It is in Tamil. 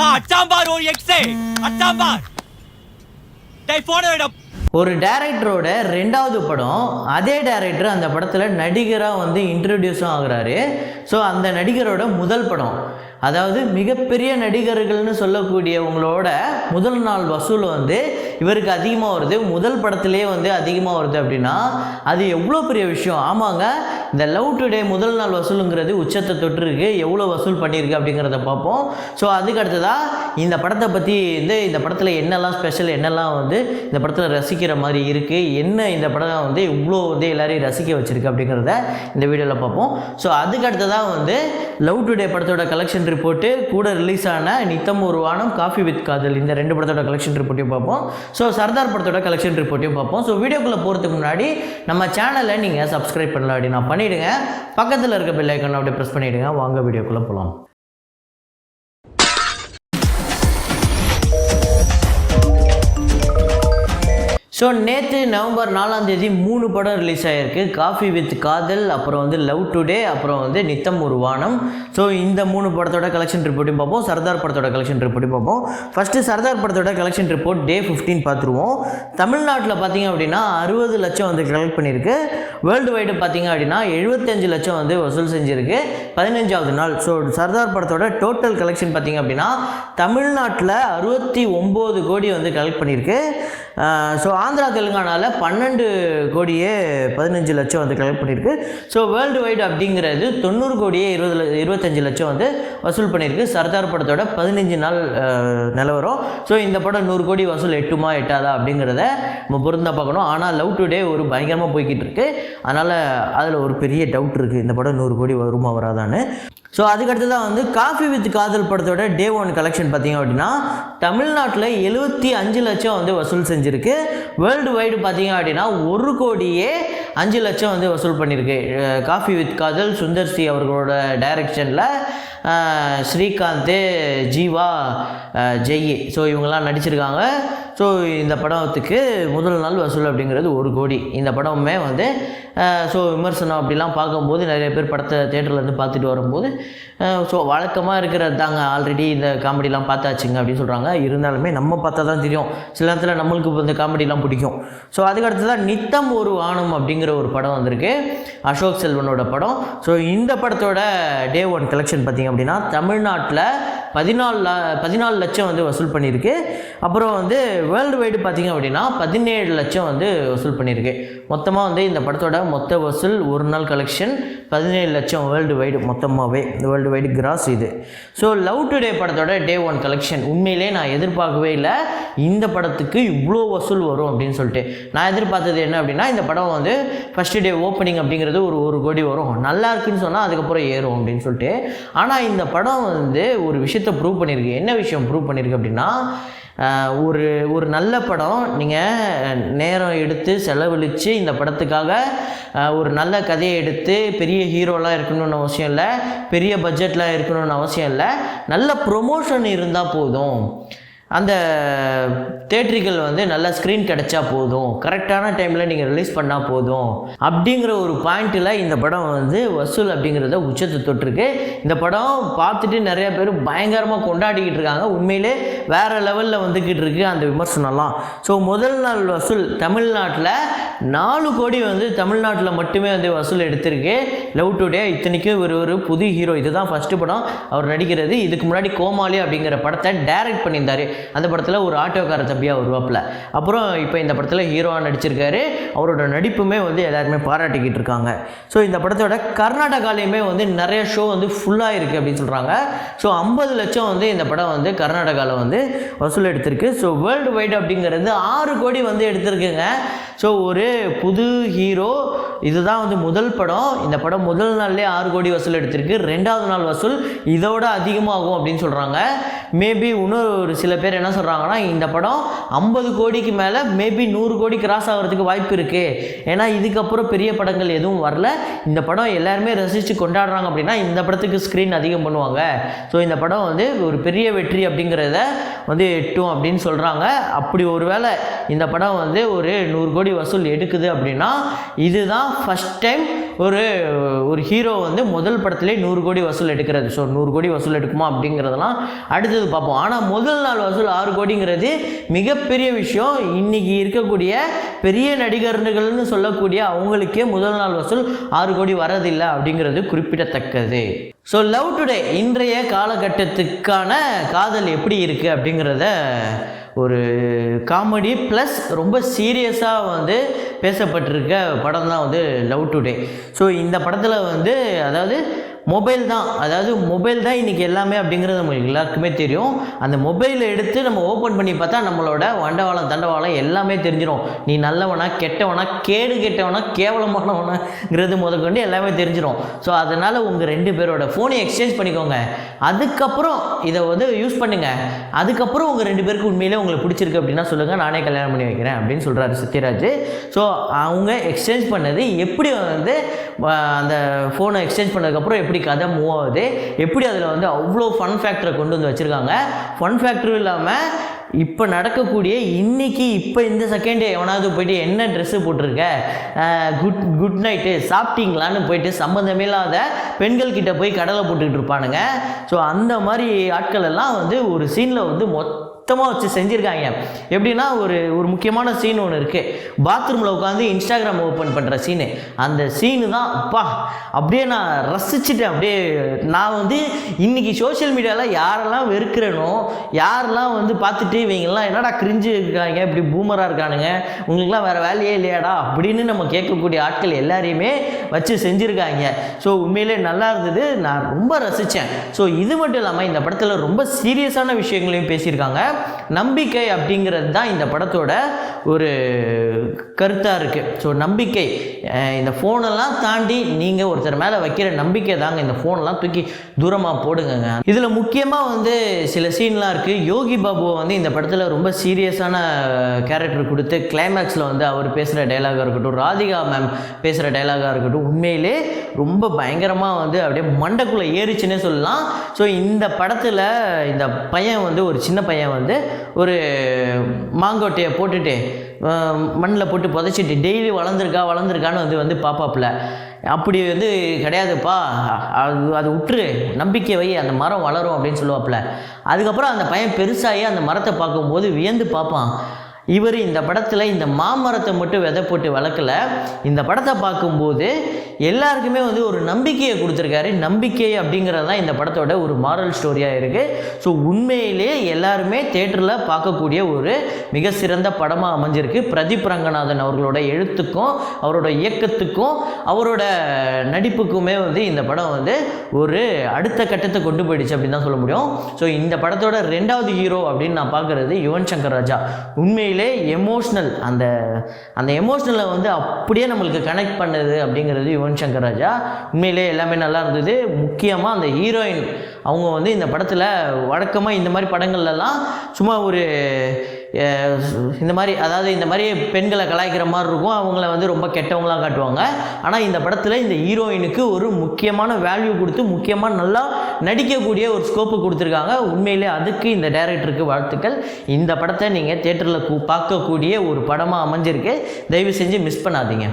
அச்சாம்பார் ஒரு எக்ஸே அச்சாம்பார் டேய் போன் எடு. ஒரு டைரக்டரோட 2வது படம், அதே டைரக்டர் அந்த படத்தில் நடிகராக வந்து இன்ட்ரடியூஸும் ஆகுறாரு. ஸோ அந்த நடிகரோட முதல் படம், அதாவது மிகப்பெரிய நடிகர்கள்னு சொல்லக்கூடியவங்களோட முதல் நாள் வசூல் வந்து இவருக்கு அதிகமாக வருது. முதல் படத்திலே வந்து அதிகமாக வருது அப்படின்னா அது எவ்வளோ பெரிய விஷயம். ஆமாங்க, இந்த லவ் டுடே முதல் நாள் வசூலுங்கிறது உச்சத்தை தொட்டிருக்கு. எவ்வளோ வசூல் பண்ணியிருக்கு அப்படிங்கிறத பார்ப்போம். ஸோ அதுக்கு அடுத்ததாக இந்த படத்தை பற்றி வந்து இந்த படத்தில் என்னெல்லாம் ஸ்பெஷல், என்னெல்லாம் வந்து இந்த படத்தில் ரசிக்கிற மாதிரி இருக்குது, என்ன இந்த படம் வந்து இவ்வளோ வந்து எல்லாரையும் ரசிக்க வச்சுருக்கு அப்படிங்கிறத இந்த வீடியோவில் பார்ப்போம். ஸோ அதுக்கு அடுத்ததாக வந்து லவ் டுடே படத்தோட கலெக்ஷன் ரிப்போர்ட்டு கூட ரிலீஸ் ஆன நித்தம் ஒரு வானம், காஃபி வித் காதல், இந்த 2 படத்தோட கலெக்ஷன் ரிப்போர்ட்டையும் பார்ப்போம். ஸோ சர்தார் படத்தோட கலெக்ஷன் ரிப்போர்ட்டையும் பார்ப்போம். ஸோ வீடியோக்குள்ளே போகிறதுக்கு முன்னாடி நம்ம சேனலை நீங்கள் சப்ஸ்கிரைப் பண்ணலாம் அப்படின்னா பண்ணிவிடுங்க. பக்கத்தில் இருக்க பெல் ஐக்கானை அப்படியே ப்ரெஸ் பண்ணிவிடுங்க. வாங்க வீடியோக்குள்ளே போகலாம். ஸோ நேற்று நவம்பர் 4ஆம் தேதி 3 படம் ரிலீஸ் ஆகிருக்கு. காஃபி வித் காதல், அப்புறம் வந்து லவ் டுடே, அப்புறம் வந்து நித்தம் ஒரு வானம். ஸோ இந்த 3 படத்தோட கலெக்ஷன் ரிப்போர்ட்டையும் பார்ப்போம். சர்தார் படத்தோட கலெக்ஷன் ரிப்போர்ட்டையும் பார்ப்போம். ஃபஸ்ட்டு சர்தார் படத்தோட கலெக்ஷன் ரிப்போர்ட் டே 15 பார்த்துருவோம். தமிழ்நாட்டில் பார்த்தீங்க அப்படின்னா 60 லட்சம் வந்து கலெக்ட் பண்ணியிருக்கு. வேர்ல்டு வைடு பார்த்தீங்க அப்படின்னா 75 லட்சம் வந்து வசூல் செஞ்சுருக்கு 15வது நாள். ஸோ சர்தார் படத்தோட டோட்டல் கலெக்ஷன் பார்த்தீங்க அப்படின்னா தமிழ்நாட்டில் 69 கோடி வந்து கலெக்ட் பண்ணியிருக்கு. ஸோ ஆந்திரா தெலுங்கானாவில் 12 கோடியே 15 லட்சம் வந்து கலெக்ட் பண்ணியிருக்கு. ஸோ வேர்ல்டு வைடு அப்படிங்கிறது 90 கோடியே 25 லட்சம் வந்து வசூல் பண்ணியிருக்கு. சர்தார் படத்தோட 15 நாள் நிலவரம். ஸோ இந்த படம் 100 கோடி வசூல் எட்டுமா எட்டாதா அப்படிங்கிறத நம்ம பொருந்தா பார்க்கணும். ஆனால் லவ் டுடே ஒரு பயங்கரமாக போய்கிட்டு இருக்கு. அதனால் அதில் ஒரு பெரிய டவுட் இருக்குது, இந்த படம் 100 கோடி வருமா வராதான்னு. ஸோ அதுக்கடுத்து தான் வந்து காஃபி வித் காதல் படத்தோட டே 1 கலெக்ஷன் பார்த்தீங்க அப்படின்னா தமிழ்நாட்டில் 75 லட்சம் வந்து வசூல் செஞ்சுருக்கு. வேர்ல்டு வைடு பார்த்தீங்க அப்படின்னா 1 கோடியே 5 லட்சம் வந்து வசூல் பண்ணியிருக்கு. காஃபி வித் காதல் சுந்தர் சி அவர்களோட டைரக்ஷனில் ஸ்ரீகாந்த், ஜீவா, ஜெய், ஸோ இவங்கெல்லாம் நடிச்சிருக்காங்க. ஸோ இந்த படத்துக்கு முதல் நாள் வசூல் அப்படிங்கிறது 1 கோடி. இந்த படமுமே வந்து ஸோ விமர்சனம் அப்படிலாம் பார்க்கும்போது நிறைய பேர் படத்தை தேட்டர்லேருந்து பார்த்துட்டு வரும்போது ஸோ வழக்கமாக இருக்கிறது தாங்க, ஆல்ரெடி இந்த காமெடிலாம் பார்த்தாச்சுங்க அப்படின்னு சொல்கிறாங்க. இருந்தாலுமே நம்ம பார்த்தா தான் தெரியும், சில நேரத்தில் நம்மளுக்கு இந்த காமெடிலாம் பிடிக்கும். ஸோ அதுக்கடுத்து தான் நித்தம் ஒரு வானம் அப்படிங்கிற ஒரு படம் வந்திருக்கு, அசோக் செல்வனோட படம். ஸோ இந்த படத்தோட டே 1 கலெக்ஷன் பார்த்திங்க அப்படின்னா தமிழ்நாட்டில் 14 லட்சம் வந்து வசூல் பண்ணியிருக்கு. அப்புறம் வந்து வேர்ல்டு வைடு பார்த்திங்க அப்படின்னா 17 லட்சம் வந்து வசூல் பண்ணியிருக்கு. மொத்தமாக வந்து இந்த படத்தோட மொத்த வசூல் ஒரு நாள் கலெக்ஷன் 17 லட்சம் வேர்ல்டு வைடு, மொத்தமாகவே வேர்ல்டு வைடு கிராஸ் இது. ஸோ லவ் டுடே படத்தோட டே 1 கலெக்ஷன் உண்மையிலே நான் எதிர்பார்க்கவே இல்லை, இந்த படத்துக்கு இவ்வளோ வசூல் வரும் அப்படின்னு சொல்லிட்டு. நான் எதிர்பார்த்தது என்ன அப்படின்னா இந்த படம் வந்து ஃபஸ்ட்டு டே ஓப்பனிங் அப்படிங்கிறது ஒரு 1 கோடி வரும், நல்லா இருக்குன்னு சொன்னால் அதுக்கப்புறம் ஏறும் அப்படின்னு சொல்லிட்டு. ஆனால் இந்த படம் வந்து ஒரு விஷயத்தை ப்ரூவ் பண்ணியிருக்கு. என்ன விஷயம் ப்ரூவ் பண்ணியிருக்கு அப்படின்னா ஒரு நல்ல படம் நீங்கள் நேரம் எடுத்து செலவழித்து இந்த படத்துக்காக ஒரு நல்ல கதையை எடுத்து பெரிய ஹீரோலாம் இருக்கணும்னு அவசியம் இல்லை, பெரிய பட்ஜெட்லாம் இருக்கணும்னு அவசியம் இல்லை, நல்ல ப்ரொமோஷன் இருந்தால் போதும், அந்த தேட்டர்கள் வந்து நல்ல ஸ்க்ரீன் கிடச்சா போதும், கரெக்டான டைமில் நீங்கள் ரிலீஸ் பண்ணால் போதும் அப்படிங்கிற ஒரு பாயிண்ட்டில் இந்த படம் வந்து வசூல் அப்படிங்கிறத உச்சத்தை தொட்டிருக்கு. இந்த படம் பார்த்துட்டு நிறைய பேர் பயங்கரமாக கொண்டாடிக்கிட்டு இருக்காங்க. உண்மையிலே வேறு லெவலில் வந்துக்கிட்டு இருக்கு அந்த விமர்சனம்லாம். ஸோ முதல் நாள் வசூல் தமிழ்நாட்டில் 4 கோடி வந்து தமிழ்நாட்டில் மட்டுமே வந்து வசூல் எடுத்திருக்கு லவ் டுடே. இத்தனைக்கும் ஒரு புது ஹீரோ, இதுதான் ஃபஸ்ட்டு படம் அவர் நடிக்கிறது. இதுக்கு முன்னாடி கோமாளி அப்படிங்கிற படத்தை டைரக்ட் பண்ணியிருந்தார். அந்த படத்தில் ஒரு ஆட்டோக்கார தம்பியாக வருவாப்பில். அப்புறம் இப்போ இந்த படத்தில் ஹீரோவாக நடிச்சிருக்காரு. அவரோட நடிப்புமே வந்து எல்லாருமே பாராட்டிக்கிட்டு இருக்காங்க. ஸோ இந்த படத்தோட கர்நாடகாலையுமே வந்து நிறைய ஷோ வந்து ஃபுல்லாக இருக்குது அப்படின்னு சொல்கிறாங்க. ஸோ 50 லட்சம் வந்து இந்த படம் வந்து கர்நாடகாவில் வந்து வசூல் எடுத்திருக்கு. ஸோ வேர்ல்டு வைடு அப்படிங்கிறது 6 கோடி வந்து எடுத்திருக்குங்க. ஸோ ஒரு புது ஹீரோ, இதுதான் வந்து முதல் படம். இந்த படம் முதல் நாள்லேயே 6 கோடி வசூல் எடுத்திருக்கு. 2வது நாள் வசூல் இதோட அதிகமாகும் அப்படின்னு சொல்கிறாங்க. மேபி இன்னொரு சில பேர் என்ன சொல்கிறாங்கன்னா இந்த படம் 50 கோடிக்கு மேலே மேபி 100 கோடி கிராஸ் ஆகிறதுக்கு வாய்ப்பு இருக்குது. ஏன்னா இதுக்கப்புறம் பெரிய படங்கள் எதுவும் வரல, இந்த படம் எல்லாருமே ரசித்து கொண்டாடுறாங்க அப்படின்னா இந்த படத்துக்கு ஸ்க்ரீன் அதிகம் பண்ணுவாங்க. ஸோ இந்த படம் வந்து ஒரு பெரிய வெற்றி அப்படிங்கிறத வந்து எட்டும் அப்படின்னு சொல்கிறாங்க. அப்படி ஒரு வேளை இந்த படம் வந்து ஒரு 100 கோடி வசூல் எடுக்குது அப்படின்னா இதுதான் ஃபஸ்ட் டைம் ஒரு ஒரு ஹீரோ வந்து முதல் படத்திலே 100 கோடி வசூல் எடுக்கிறது. ஸோ 100 கோடி வசூல் எடுக்குமா அப்படிங்கிறதெல்லாம் அடுத்தது பார்ப்போம். ஆனால் முதல் நாள் வசூல் 6 கோடிங்கிறது மிகப்பெரிய விஷயம். இன்னைக்கு இருக்கக்கூடிய பெரிய நடிகர்கள்னு சொல்லக்கூடிய அவங்களுக்கே முதல் நாள் வசூல் 6 கோடி வரதில்லை அப்படிங்கிறது குறிப்பிடத்தக்கது. ஸோ லவ் டுடே இன்றைய காலகட்டத்துக்கான காதல் எப்படி இருக்குது அப்படிங்கிறத ஒரு காமெடி ப்ளஸ் ரொம்ப சீரியஸாக வந்து பேசப்பட்டிருக்க படம் தான் வந்து லவ் டுடே. ஸோ இந்த படத்தில் வந்து அதாவது மொபைல் தான் இன்றைக்கி எல்லாமே அப்படிங்கிறது நம்மளுக்கு எல்லாருக்குமே தெரியும். அந்த மொபைலை எடுத்து நம்ம ஓப்பன் பண்ணி பார்த்தா நம்மளோட வண்டவாளம் தண்டவாளம் எல்லாமே தெரிஞ்சிடும். நீ நல்லவனா கெட்டவனா கேடு கெட்டவனா கேவலமானவனாங்கிறது முதற்கொண்டு எல்லாமே தெரிஞ்சிடும். ஸோ அதனால் உங்கள் 2 பேரோட ஃபோனை எக்ஸ்சேஞ்ச் பண்ணிக்கோங்க. அதுக்கப்புறம் இதை வந்து யூஸ் பண்ணுங்கள். அதுக்கப்புறம் உங்கள் 2 பேருக்கு உண்மையிலே உங்களுக்கு பிடிச்சிருக்கு அப்படின்னா சொல்லுங்கள், நானே கல்யாணம் பண்ணி வைக்கிறேன் அப்படின்னு சொல்கிறாரு சத்யராஜ். ஸோ அவங்க எக்ஸ்சேஞ்ச் பண்ணது எப்படி வந்து அந்த ஃபோனை எக்ஸ்சேஞ்ச் பண்ணதுக்கப்புறம் எப்படி கதை மூவ் ஆகுது, எப்படி அதில் வந்து அவ்வளோ ஃபன் ஃபேக்டரை கொண்டு வந்து வச்சுருக்காங்க. ஃபன் ஃபேக்டரும் இல்லாமல் இப்போ நடக்கக்கூடிய இன்றைக்கி இப்போ இந்த செகண்டே எவனாவது போயிட்டு என்ன ட்ரெஸ்ஸு போட்டிருக்க, குட் நைட்டு சாப்பிட்டீங்களான்னு போயிட்டு சம்மந்தமே இல்லாத பெண்கள்கிட்ட போய் கடலை போட்டுக்கிட்டு இருப்பானுங்க. ஸோ அந்த மாதிரி ஆட்கள் எல்லாம் வந்து ஒரு சீனில் வந்து மொத்தமாக வச்சு செஞ்சுருக்காங்க. எப்படின்னா ஒரு முக்கியமான சீன் ஒன்று இருக்குது. பாத்ரூமில் உட்காந்து இன்ஸ்டாகிராம் ஓப்பன் பண்ணுற சீனு. அந்த சீனு தான் அப்பா அப்படியே நான் ரசிச்சுட்டேன். அப்படியே நான் வந்து இன்றைக்கி சோஷியல் மீடியாவில் யாரெல்லாம் வெறுக்கிறேனோ, யாரெல்லாம் வந்து பார்த்துட்டு இவங்கெல்லாம் என்னடா கிரிஞ்சு இருக்காங்க, இப்படி பூமராக இருக்கானுங்க, உங்களுக்குலாம் வேறு வேலையே இல்லையாடா அப்படின்னு நம்ம கேட்கக்கூடிய ஆட்கள் எல்லாரையுமே வச்சு செஞ்சுருக்காங்க. ஸோ உண்மையிலே நல்லா இருந்தது, நான் ரொம்ப ரசித்தேன். ஸோ இது மட்டும் இல்லாமல் இந்த படத்தில் ரொம்ப சீரியஸான விஷயங்களையும் பேசியிருக்காங்க. நம்பிக்கை அப்படிங்கிறது தான் இந்த படத்தோட ஒரு கருத்தாக இருக்குது. ஸோ நம்பிக்கை, இந்த ஃபோனெல்லாம் தாண்டி நீங்கள் ஒருத்தர் மேலே வைக்கிற நம்பிக்கை தாங்க. இந்த ஃபோனெல்லாம் தூக்கி தூரமாக போடுங்க. இதில் முக்கியமாக வந்து சில சீன்லாம் இருக்குது. யோகி பாபுவை வந்து இந்த படத்தில் ரொம்ப சீரியஸான கேரக்டர் கொடுத்து கிளைமேக்ஸில் வந்து அவர் பேசுகிற டைலாகாக இருக்கட்டும், ராதிகா மேம் பேசுகிற டைலாகாக இருக்கட்டும், உண்மையிலே ரொம்ப பயங்கரமாக வந்து அப்படியே மண்டைக்குள்ளே ஏறிச்சுன்னே சொல்லலாம். ஸோ இந்த படத்தில் இந்த பையன் வந்து ஒரு சின்ன பையன் வந்து ஒரு மாங்கொட்டையை போட்டுட்டு மண்ணில் போட்டு புதைச்சிட்டு டெய்லி வளர்ந்துருக்கான்னு வந்து பாப்பாப்பில். அப்படி வந்து கிடையாதுப்பா, அது விட்டுரு, நம்பிக்கை வை, அந்த மரம் வளரும் அப்படின்னு சொல்லுவாப்புல. அதுக்கப்புறம் அந்த பையன் பெருசாகி அந்த மரத்தை பார்க்கும்போது வியந்து பார்ப்பான். இவர் இந்த படத்தில் இந்த மாமரத்தை மட்டும் விதை போட்டு வளர்க்கல, இந்த படத்தை பார்க்கும்போது எல்லாருக்குமே வந்து ஒரு நம்பிக்கையை கொடுத்துருக்காரு. நம்பிக்கை அப்படிங்கிறது தான் இந்த படத்தோட ஒரு மாரல் ஸ்டோரியாக இருக்குது. ஸோ உண்மையிலே எல்லாருமே தேட்டரில் பார்க்கக்கூடிய ஒரு மிக சிறந்த படமாக அமைஞ்சிருக்கு. பிரதீப் ரங்கநாதன் அவர்களோட எழுத்துக்கும் அவரோட இயக்கத்துக்கும் அவரோட நடிப்புக்குமே வந்து இந்த படம் வந்து ஒரு அடுத்த கட்டத்தை கொண்டு போயிடுச்சு அப்படின்னு தான் சொல்ல முடியும். ஸோ இந்த படத்தோட 2வது ஹீரோ அப்படின்னு நான் பார்க்குறது யுவன் சங்கர் ராஜா. உண்மையிலே எமோஷ்னல், அந்த எமோஷ்னலை வந்து அப்படியே நம்மளுக்கு கனெக்ட் பண்ணுது அப்படிங்கிறது யுவன் சங்கர் ராஜா. உண்மையிலே எல்லாமே நல்லா இருந்தது. முக்கியமாக அந்த ஹீரோயின் அவங்க வந்து இந்த படத்தில் வழக்கமாக இந்த மாதிரி படங்கள்லாம் சும்மா ஒரு இந்த மாதிரி, அதாவது இந்த மாதிரி பெண்களை கலாய்க்கிற மாதிரி இருக்கும், அவங்கள வந்து ரொம்ப கெட்டவங்களாக காட்டுவாங்க. ஆனால் இந்த படத்தில் இந்த ஹீரோயினுக்கு ஒரு முக்கியமான வேல்யூ கொடுத்து முக்கியமாக நல்லா நடிக்கக்கூடிய ஒரு ஸ்கோப்பு கொடுத்துருக்காங்க. உண்மையிலே அதுக்கு இந்த டைரக்டருக்கு வாழ்த்துக்கள். இந்த படத்தை நீங்கள் தேட்டரில் பார்க்கக்கூடிய ஒரு படமாக அமைஞ்சிருக்கு. தயவு செஞ்சு மிஸ் பண்ணாதீங்க.